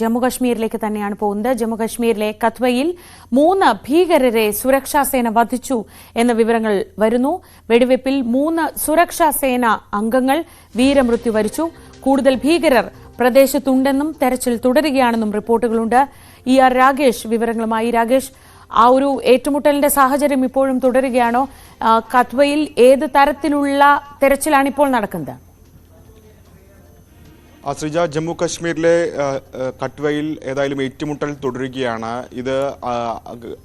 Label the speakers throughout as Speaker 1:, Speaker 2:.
Speaker 1: ജമ്മുകശ്മീരിലേക്ക് തന്നെയാണ് പോകുന്നത്. ജമ്മുകശ്മീരിലെ കത്വയിൽ 3 ഭീകരരെ സുരക്ഷാ സേന വധിച്ചു എന്ന വിവരങ്ങൾ വരുന്നു. വെടിവെപ്പിൽ 3 സുരക്ഷാ സേന അംഗങ്ങൾ വീരമൃത്യു വരിച്ചു. കൂടുതൽ ഭീകരർ പ്രദേശത്തുണ്ടെന്നും തെരച്ചിൽ തുടരുകയാണെന്നും റിപ്പോർട്ടുകളുണ്ട്. ER രാഗേഷ് വിവരങ്ങളുമായി. രാഗേഷ്, ആ ഒരു ഏറ്റുമുട്ടലിന്റെ സാഹചര്യം ഇപ്പോഴും തുടരുകയാണോ? കത്വയിൽ ഏത് തരത്തിലുള്ള തെരച്ചിലാണ് ഇപ്പോൾ നടക്കുന്നത്?
Speaker 2: ശ്രീജ, ജമ്മു കശ്മീരിലെ കട്വയിൽ ഏതായാലും ഏറ്റുമുട്ടൽ തുടരുകയാണ്. ഇത്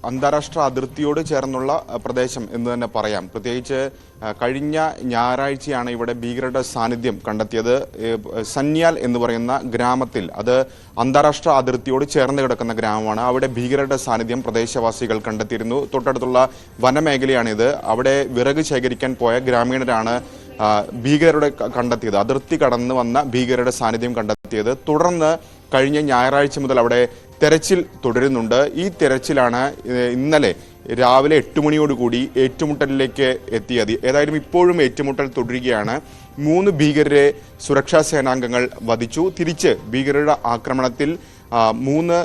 Speaker 2: അന്താരാഷ്ട്ര അതിർത്തിയോട് ചേർന്നുള്ള പ്രദേശം എന്ന് തന്നെ പറയാം. പ്രത്യേകിച്ച് കഴിഞ്ഞ ഞായറാഴ്ചയാണ് ഇവിടെ ഭീകരരുടെ സാന്നിധ്യം കണ്ടെത്തിയത്. സന്യാൽ എന്ന് പറയുന്ന ഗ്രാമത്തിൽ, അത് അന്താരാഷ്ട്ര അതിർത്തിയോട് ചേർന്ന് കിടക്കുന്ന ഗ്രാമമാണ്. അവിടെ ഭീകരരുടെ സാന്നിധ്യം പ്രദേശവാസികൾ കണ്ടെത്തിയിരുന്നു. തൊട്ടടുത്തുള്ള വനമേഖലയാണിത്. അവിടെ വിറക് ശേഖരിക്കാൻ പോയ ഗ്രാമീണരാണ് ഭീകരരുടെ കണ്ടെത്തിയത്. അതിർത്തി കടന്നു വന്ന ഭീകരരുടെ സാന്നിധ്യം കണ്ടെത്തിയത്. തുടർന്ന് കഴിഞ്ഞ ഞായറാഴ്ച മുതൽ അവിടെ തെരച്ചിൽ തുടരുന്നുണ്ട്. ഈ തെരച്ചിലാണ് ഇന്നലെ രാവിലെ 8 മണിയോടുകൂടി ഏറ്റുമുട്ടലിലേക്ക് എത്തിയത്. ഏതായാലും ഇപ്പോഴും ഏറ്റുമുട്ടൽ തുടരുകയാണ്. 3 ഭീകരരെ സുരക്ഷാ സേനാംഗങ്ങൾ വധിച്ചു. തിരിച്ച് ഭീകരരുടെ ആക്രമണത്തിൽ 3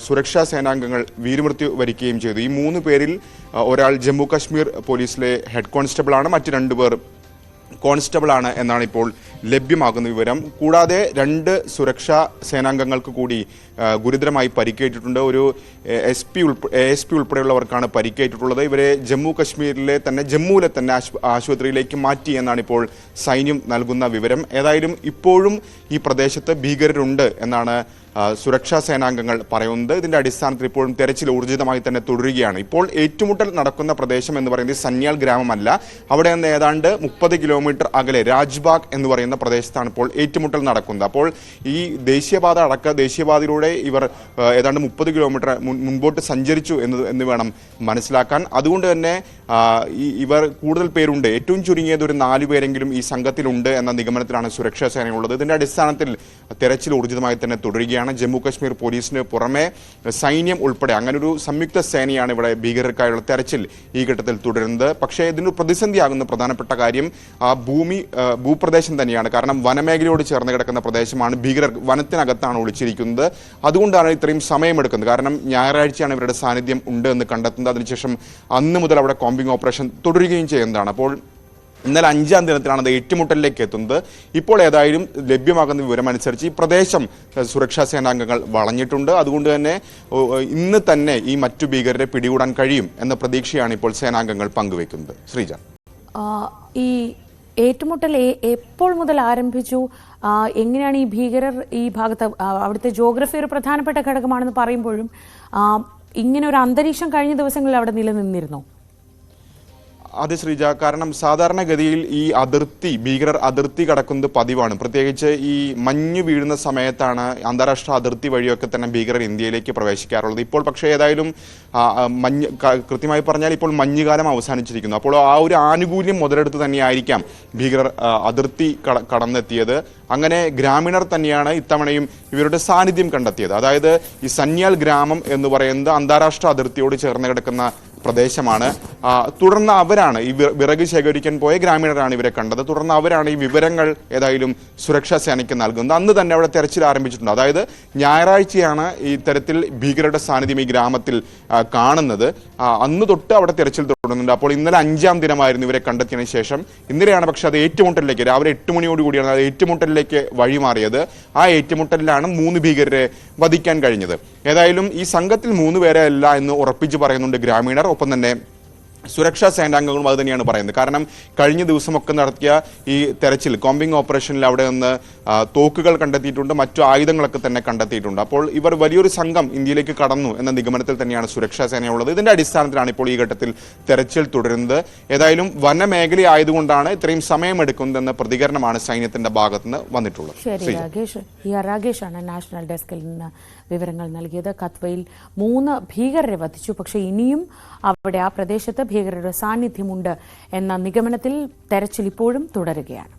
Speaker 2: സുരക്ഷാ സേനാംഗങ്ങൾ വീരമൃത്യു വരിക്കുകയും ചെയ്തു. ഈ 3 പേരിൽ ഒരാൾ ജമ്മു കശ്മീർ പോലീസിലെ ഹെഡ് കോൺസ്റ്റബിളാണ്. മറ്റ് 2 പേർ കോൺസ്റ്റബിളാണ് എന്നാണ് ഇപ്പോൾ ലഭ്യമാകുന്ന വിവരം. കൂടാതെ 2 സുരക്ഷാ സേനാംഗങ്ങൾക്ക് കൂടി ഗുരുതരമായി പരിക്കേറ്റിട്ടുണ്ട്. ഒരു ASP ഉൾപ്പെടെയുള്ളവർക്കാണ് പരിക്കേറ്റിട്ടുള്ളത്. ഇവരെ ജമ്മു കശ്മീരിലെ തന്നെ ജമ്മുവിലെ തന്നെ ആശുപത്രിയിലേക്ക് മാറ്റി എന്നാണ് ഇപ്പോൾ സൈന്യം നൽകുന്ന വിവരം. ഏതായാലും ഇപ്പോഴും ഈ പ്രദേശത്ത് ഭീകരരുണ്ട് എന്നാണ് സുരക്ഷാ സേനാംഗങ്ങൾ പറയുന്നത്. ഇതിന്റെ അടിസ്ഥാനത്തിൽ ഇപ്പോഴും തെരച്ചിൽ ഊർജിതമായി തന്നെ തുടരുകയാണ്. ഇപ്പോൾ ഏറ്റുമുട്ടൽ നടക്കുന്ന പ്രദേശം എന്ന് പറയുന്നത് സന്യാൽ ഗ്രാമമല്ല. അവിടെ നിന്ന് ഏതാണ്ട് 30 കിലോമീറ്റർ അകലെ രാജ്ബാഗ് എന്ന് പറയുന്ന പ്രദേശത്താണ് ഇപ്പോൾ ഏറ്റുമുട്ടൽ നടക്കുന്നത്. അപ്പോൾ ഈ ദേശീയപാതയിലൂടെ ഇവർ ഏതാണ്ട് 30 കിലോമീറ്റർ മുൻപോട്ട് സഞ്ചരിച്ചു എന്ന് വേണം മനസ്സിലാക്കാൻ. അതുകൊണ്ട് തന്നെ ഇവർ കൂടുതൽ പേരുണ്ട്. ഏറ്റവും ചുരുങ്ങിയത് ഒരു 4 പേരെങ്കിലും ഈ സംഘത്തിലുണ്ട് എന്ന നിഗമനത്തിലാണ് സുരക്ഷാ സേനയുള്ളത്. ഇതിന്റെ അടിസ്ഥാനത്തിൽ തെരച്ചിൽ ഊർജിതമായി തന്നെ തുടരുകയാണ്. ജമ്മു കശ്മീർ പോലീസിന് പുറമെ സൈന്യം ഉൾപ്പെടെ അങ്ങനൊരു സംയുക്ത സേനയാണ് ഇവിടെ ഭീകരർക്കായുള്ള തെരച്ചിൽ ഈ ഘട്ടത്തിൽ തുടരുന്നത്. പക്ഷേ ഇതിനൊരു പ്രതിസന്ധിയാകുന്ന പ്രധാനപ്പെട്ട കാര്യം ഭൂപ്രദേശം തന്നെയാണ്. കാരണം വനമേഖലയോട് ചേർന്ന് കിടക്കുന്ന പ്രദേശമാണ്. ഭീകരർ വനത്തിനകത്താണ് ഒളിച്ചിരിക്കുന്നത്. അതുകൊണ്ടാണ് ഇത്രയും സമയമെടുക്കുന്നത്. കാരണം ഞായറാഴ്ചയാണ് ഇവരുടെ സാന്നിധ്യം ഉണ്ട് എന്ന് കണ്ടെത്തുന്നത്. അതിനുശേഷം അന്ന് മുതൽ അവിടെ കോമ്പിംഗ് ഓപ്പറേഷൻ തുടരുകയും ചെയ്യുന്നതാണ്. അപ്പോൾ ഇന്നലെ 5-ാം ദിനത്തിലാണ് അത് ഏറ്റുമുട്ടലിലേക്ക് എത്തുന്നത്. ഇപ്പോൾ ഏതായാലും ലഭ്യമാകുന്ന വിവരമനുസരിച്ച് ഈ പ്രദേശം സുരക്ഷാ സേനാംഗങ്ങൾ വളഞ്ഞിട്ടുണ്ട്. അതുകൊണ്ട് തന്നെ ഇന്ന് തന്നെ ഈ മറ്റു ഭീകരരെ പിടികൂടാൻ കഴിയും എന്ന പ്രതീക്ഷയാണ് ഇപ്പോൾ സേനാംഗങ്ങൾ പങ്കുവെക്കുന്നത്. ശ്രീജ,
Speaker 1: ഈ ഏറ്റുമുട്ടൽ എപ്പോൾ മുതൽ ആരംഭിച്ചു? എങ്ങനെയാണ് ഈ ഭീകരർ ഈ ഭാഗത്ത്, അവിടുത്തെ ജോഗ്രഫി ഒരു പ്രധാനപ്പെട്ട ഘടകമാണെന്ന് പറയുമ്പോഴും ഇങ്ങനെ ഒരു അന്തരീക്ഷം കഴിഞ്ഞ ദിവസങ്ങളിൽ അവിടെ നിലനിന്നിരുന്നു?
Speaker 2: അതെ ശ്രീജ, കാരണം സാധാരണഗതിയിൽ ഈ ഭീകരർ അതിർത്തി കടക്കുന്നത് പതിവാണ്. പ്രത്യേകിച്ച് ഈ മഞ്ഞ് വീഴുന്ന സമയത്താണ് അന്താരാഷ്ട്ര അതിർത്തി വഴിയൊക്കെ തന്നെ ഭീകരർ ഇന്ത്യയിലേക്ക് പ്രവേശിക്കാറുള്ളത്. ഇപ്പോൾ പക്ഷേ ഏതായാലും കൃത്യമായി പറഞ്ഞാൽ ഇപ്പോൾ മഞ്ഞുകാലം അവസാനിച്ചിരിക്കുന്നു. അപ്പോൾ ആ ഒരു ആനുകൂല്യം മുതലെടുത്ത് തന്നെയായിരിക്കാം ഭീകരർ അതിർത്തി കടന്നെത്തിയത്. അങ്ങനെ ഗ്രാമീണർ തന്നെയാണ് ഇത്തവണയും ഇവരുടെ സാന്നിധ്യം കണ്ടെത്തിയത്. അതായത് ഈ സന്യാൽ ഗ്രാമം എന്ന് പറയുന്നത് അന്താരാഷ്ട്ര അതിർത്തിയോട് ചേർന്ന് കിടക്കുന്ന പ്രദേശമാണ്. തുടർന്ന് അവരാണ് ഈ വിറക് ശേഖരിക്കാൻ പോയ ഗ്രാമീണരാണ് ഇവരെ കണ്ടത്. തുടർന്ന് അവരാണ് ഈ വിവരങ്ങൾ ഏതായാലും സുരക്ഷാ സേനയ്ക്ക് നൽകുന്നത്. അന്ന് തന്നെ അവിടെ തെരച്ചിൽ ആരംഭിച്ചിട്ടുണ്ട്. അതായത് ഞായറാഴ്ചയാണ് ഈ തരത്തിൽ ഭീകരരുടെ സാന്നിധ്യം ഈ ഗ്രാമത്തിൽ കാണുന്നത്. അന്ന് തൊട്ട് അവിടെ തെരച്ചിൽ തുടങ്ങുന്നുണ്ട്. അപ്പോൾ ഇന്നലെ 5-ാം ദിനമായിരുന്നു ഇവരെ കണ്ടെത്തിയതിനു ശേഷം. ഇന്നലെയാണ് പക്ഷെ അത് ഏറ്റുമുട്ടലിലേക്ക്, രാവിലെ 8 മണിയോടുകൂടിയാണ് അത് ഏറ്റുമുട്ടലിലേക്ക് വഴിമാറിയത്. ആ ഏറ്റുമുട്ടലിലാണ് 3 ഭീകരരെ വധിക്കാൻ കഴിഞ്ഞത്. ഏതായാലും ഈ സംഘത്തിൽ 3 പേരെ അല്ല എന്ന് ഉറപ്പിച്ച് പറയുന്നുണ്ട് ഗ്രാമീണർ. ഒപ്പം തന്നെ സുരക്ഷാ സേനാംഗങ്ങളും അത് തന്നെയാണ് പറയുന്നത്. കാരണം കഴിഞ്ഞ ദിവസമൊക്കെ നടത്തിയ ഈ തെരച്ചിൽ കോമ്പിംഗ് ഓപ്പറേഷനിൽ അവിടെ നിന്ന് തോക്കുകൾ കണ്ടെത്തിയിട്ടുണ്ട്, മറ്റു ആയുധങ്ങളൊക്കെ തന്നെ കണ്ടെത്തിയിട്ടുണ്ട്. അപ്പോൾ ഇവർ വലിയൊരു സംഘം ഇന്ത്യയിലേക്ക് കടന്നു എന്ന നിഗമനത്തിൽ തന്നെയാണ് സുരക്ഷാ സേനയുള്ളത്. ഇതിന്റെ അടിസ്ഥാനത്തിലാണ് ഇപ്പോൾ ഈ ഘട്ടത്തിൽ തെരച്ചിൽ തുടരുന്നത്. ഏതായാലും വനമേഖല ആയതുകൊണ്ടാണ് ഇത്രയും സമയമെടുക്കുന്നതെന്ന പ്രതികരണമാണ് സൈന്യത്തിന്റെ ഭാഗത്തുനിന്ന് വന്നിട്ടുള്ളത്.
Speaker 1: ശരി, രാഗേഷാണ് നാഷണൽ ഡെസ്കിൽ നിന്ന് വിവരങ്ങൾ നൽകിയത്. കത്വയിൽ 3 ഭീകരരെ വധിച്ചു. പക്ഷേ ഇനിയും അവിടെ ആ പ്രദേശത്ത് ഭീകരരുടെ സാന്നിധ്യമുണ്ട് എന്ന നിഗമനത്തിൽ തെരച്ചിൽ ഇപ്പോഴും തുടരുകയാണ്.